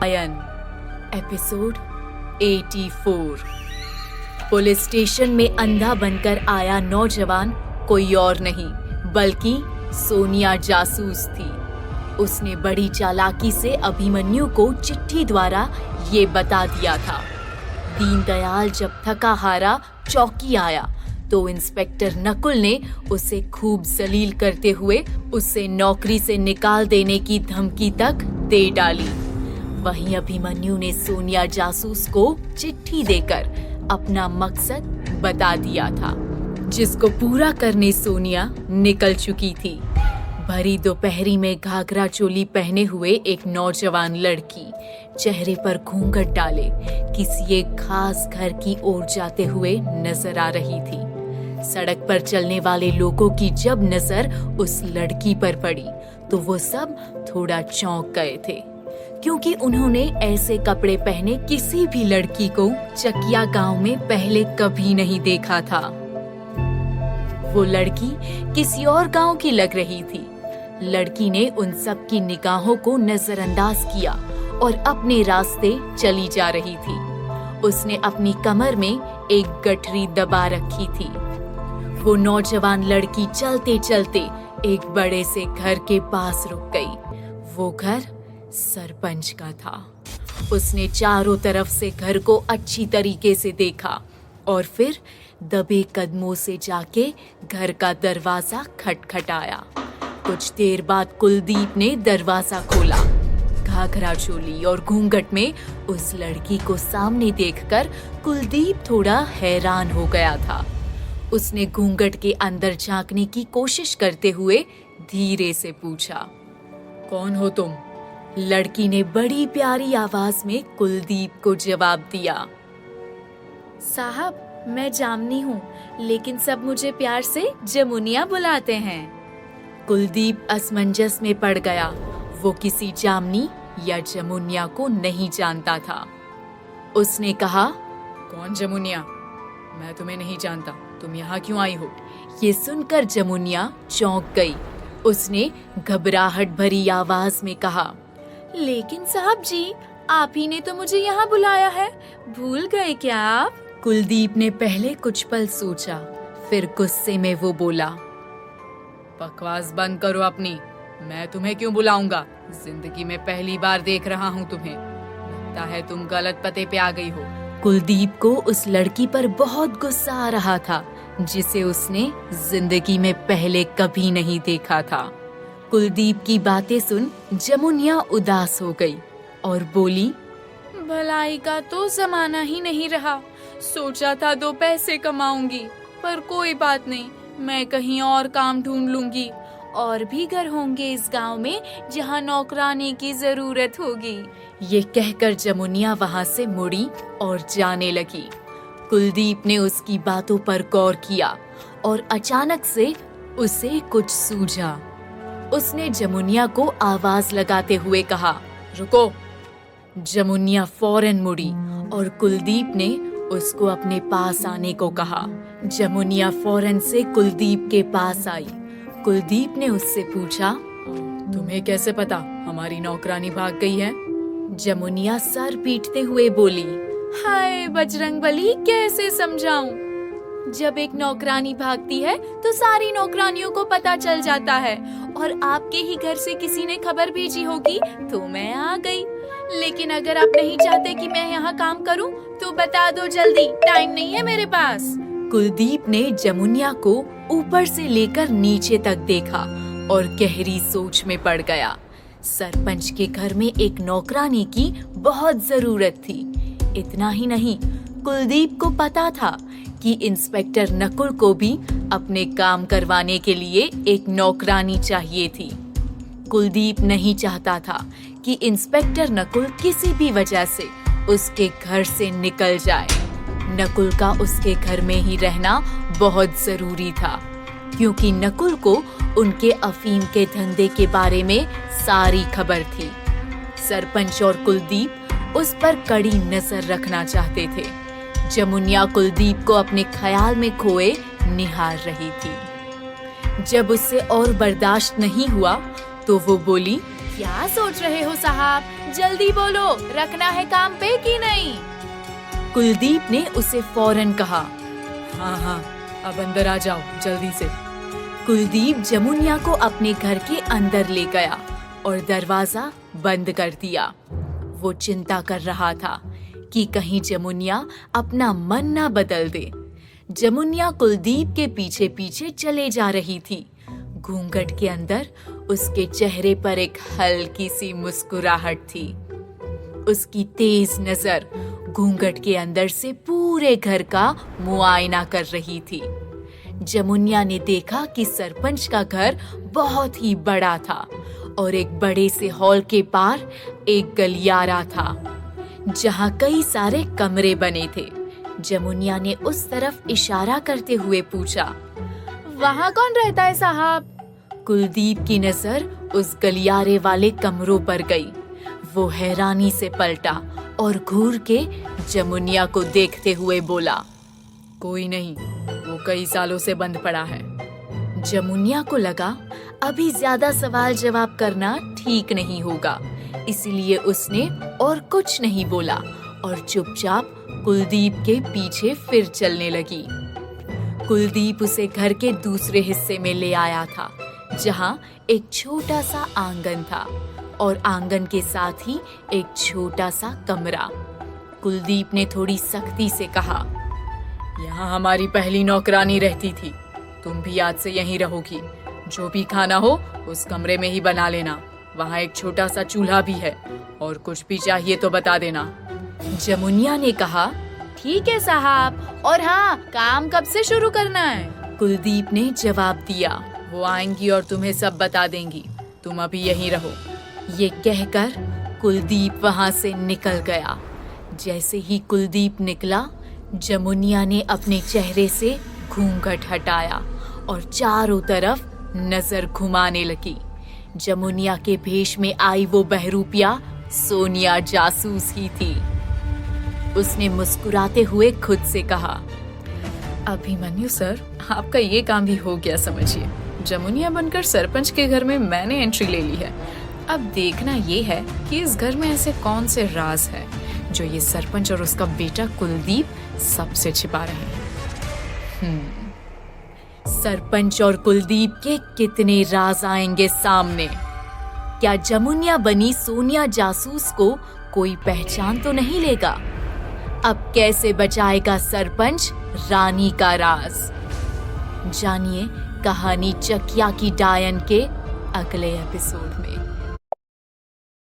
Ion episode 84। Police station में अंधा बनकर आया नौजवान कोई और नहीं बल्कि सोनिया जासूस थी। उसने बड़ी चालाकी से अभिमन्यु को चिट्ठी द्वारा ये बता दिया था। दीनदयाल जब थका हारा चौकी आया तो इंस्पेक्टर नकुल ने उसे खूब जलील करते हुए उसे नौकरी से निकाल देने की धमकी तक दे डाली। वहीं अभिमन्यु ने सोनिया जासूस को चिट्ठी देकर अपना मकसद बता दिया था, जिसको पूरा करने सोनिया निकल चुकी थी। भरी दोपहरी में घाघरा चोली पहने हुए एक नौजवान लड़की चेहरे पर घूंघट डाले किसी एक खास घर की ओर जाते हुए नजर आ रही थी। सड़क पर चलने वाले लोगों की जब नजर उस लड़की पर पड़ी तो वो सब थोड़ा चौंक गए थे, क्योंकि उन्होंने ऐसे कपड़े पहने किसी भी लड़की को चकिया गांव में पहले कभी नहीं देखा था। वो लड़की किसी और गांव की लग रही थी। लड़की ने उन सब की निगाहों को नजरअंदाज किया और अपने रास्ते चली जा रही थी। उसने अपनी कमर में एक गठरी दबा रखी थी। वो नौजवान लड़की चलते चलते एक बड़े से घर के पास रुक गई। वो घर सरपंच का था। उसने चारों तरफ से घर को अच्छी तरीके से देखा और फिर दबे कदमों से जाके घर का दरवाजा खटखटाया। कुछ देर बाद कुलदीप ने दरवाजा खोला। घाघरा चोली और घूंघट में उस लड़की को सामने देखकर कुलदीप थोड़ा हैरान हो गया था। उसने घूंघट के अंदर झांकने की कोशिश करते हुए धीरे से पूछा, कौन हो तुम? लड़की ने बड़ी प्यारी आवाज में कुलदीप को जवाब दिया, साहब मैं जामनी हूँ, लेकिन सब मुझे प्यार से जमुनिया बुलाते हैं। कुलदीप असमंजस में पड़ गया। वो किसी जामनी या जमुनिया को नहीं जानता था। उसने कहा, कौन जमुनिया? मैं तुम्हें नहीं जानता, तुम यहाँ क्यों आई हो? ये सुनकर जमुनिया चौंक गई। उसने घबराहट भरी आवाज में कहा, लेकिन साहब जी, आप ही ने तो मुझे यहाँ बुलाया है, भूल गए क्या आप? कुलदीप ने पहले कुछ पल सोचा, फिर गुस्से में वो बोला, बकवास बंद करो अपनी। मैं तुम्हें क्यों बुलाऊंगा? जिंदगी में पहली बार देख रहा हूँ तुम्हें। लगता है तुम गलत पते पे आ गई हो। कुलदीप को उस लड़की पर बहुत गुस्सा आ रहा था, जिसे उसने जिंदगी में पहले कभी नहीं देखा था। कुलदीप की बातें सुन जमुनिया उदास हो गई और बोली, भलाई का तो जमाना ही नहीं रहा। सोचा था 2 पैसे कमाऊंगी, पर कोई बात नहीं, मैं कहीं और काम ढूंढ लूंगी। और भी घर होंगे इस गांव में जहां नौकरानी की जरूरत होगी। ये कहकर जमुनिया वहां से मुड़ी और जाने लगी। कुलदीप ने उसकी बातों पर गौर किया और अचानक से उसे कुछ सूझा। उसने जमुनिया को आवाज लगाते हुए कहा, रुको। जमुनिया फौरन मुड़ी और कुलदीप ने उसको अपने पास आने को कहा। जमुनिया फौरन से कुलदीप के पास आई। कुलदीप ने उससे पूछा, तुम्हें कैसे पता हमारी नौकरानी भाग गई है? जमुनिया सर पीटते हुए बोली, हाय बजरंगबली, कैसे समझाऊं? जब एक नौकरानी भागती है तो सारी नौकरानियों को पता चल जाता है, और आपके ही घर से किसी ने खबर भेजी होगी तो मैं आ गई। लेकिन अगर आप नहीं चाहते कि मैं यहाँ काम करूँ तो बता दो जल्दी, टाइम नहीं है मेरे पास। कुलदीप ने जमुनिया को ऊपर से लेकर नीचे तक देखा और गहरी सोच में पड़ गया। सरपंच के घर में एक नौकरानी की बहुत जरूरत थी। इतना ही नहीं, कुलदीप को पता था कि इंस्पेक्टर नकुल को भी अपने काम करवाने के लिए एक नौकरानी चाहिए थी। कुलदीप नहीं चाहता था कि इंस्पेक्टर नकुल किसी भी वजह से उसके घर से निकल जाए। नकुल का उसके घर में ही रहना बहुत जरूरी था, क्योंकि नकुल को उनके अफीम के धंधे के बारे में सारी खबर थी। सरपंच और कुलदीप उस पर कड़ी नजर रखना चाहते थे। जमुनिया कुलदीप को अपने ख्याल में खोए निहार रही थी। जब उससे और बर्दाश्त नहीं हुआ तो वो बोली, क्या सोच रहे हो साहब? जल्दी बोलो, रखना है काम पे कि नहीं? कुलदीप ने उसे फौरन कहा, हाँ, अब अंदर आ जाओ जल्दी से। कुलदीप जमुनिया को अपने घर के अंदर ले गया और दरवाजा बंद कर दिया। वो चिंता कर रहा था कि कहीं जमुनिया अपना मन ना बदल दे। जमुनिया कुलदीप के पीछे पीछे चले जा रही थी। घूंघट के अंदर उसके चेहरे पर एक हल्की सी मुस्कुराहट थी। उसकी तेज नजर घूंघट के अंदर से पूरे घर का मुआयना कर रही थी। जमुनिया ने देखा कि सरपंच का घर बहुत ही बड़ा था और एक बड़े से हॉल के पार एक गलियारा था जहां कई सारे कमरे बने थे। जमुनिया ने उस तरफ इशारा करते हुए पूछा, वहां कौन रहता है साहब? कुलदीप की नजर उस गलियारे वाले कमरों पर गई। वो हैरानी से पलटा और घूर के जमुनिया को देखते हुए बोला, कोई नहीं, वो कई सालों से बंद पड़ा है। जमुनिया को लगा अभी ज्यादा सवाल जवाब करना ठीक नहीं होगा, इसलिए उसने और कुछ नहीं बोला और चुपचाप कुलदीप के पीछे फिर चलने लगी। कुलदीप उसे घर के दूसरे हिस्से में ले आया था जहां एक छोटा सा आंगन था और आंगन के साथ ही एक छोटा सा कमरा। कुलदीप ने थोड़ी सख्ती से कहा, यहाँ हमारी पहली नौकरानी रहती थी, तुम भी आज से यहीं रहोगी। जो भी खाना हो उस कमरे में ही बना लेना। वहाँ एक छोटा सा चूल्हा भी है और कुछ भी चाहिए तो बता देना। जमुनिया ने कहा, ठीक है साहब, और हाँ, काम कब से शुरू करना है? कुलदीप ने जवाब दिया, वो आएंगी और तुम्हें सब बता देंगी, तुम अभी यहीं रहो। ये कहकर कुलदीप वहाँ से निकल गया। जैसे ही कुलदीप निकला, जमुनिया ने अपने चेहरे से घूंघट हटाया और चारों तरफ नजर घुमाने लगी। जमुनिया के भेष में आई वो बहरूपिया सोनिया जासूस ही थी। उसने मुस्कुराते हुए खुद से कहा, अभिमन्यु सर, आपका ये काम भी हो गया समझिए। जमुनिया बनकर सरपंच के घर में मैंने एंट्री ले ली है। अब देखना ये है कि इस घर में ऐसे कौन से राज है जो ये सरपंच और उसका बेटा कुलदीप सबसे छिपा रहे हैं। सरपंच और कुलदीप के कितने राज आएंगे सामने? क्या जमुनिया बनी सोनिया जासूस को कोई पहचान तो नहीं लेगा? अब कैसे बचाएगा सरपंच रानी का राज? जानिए कहानी चकिया की डायन के अगले एपिसोड में।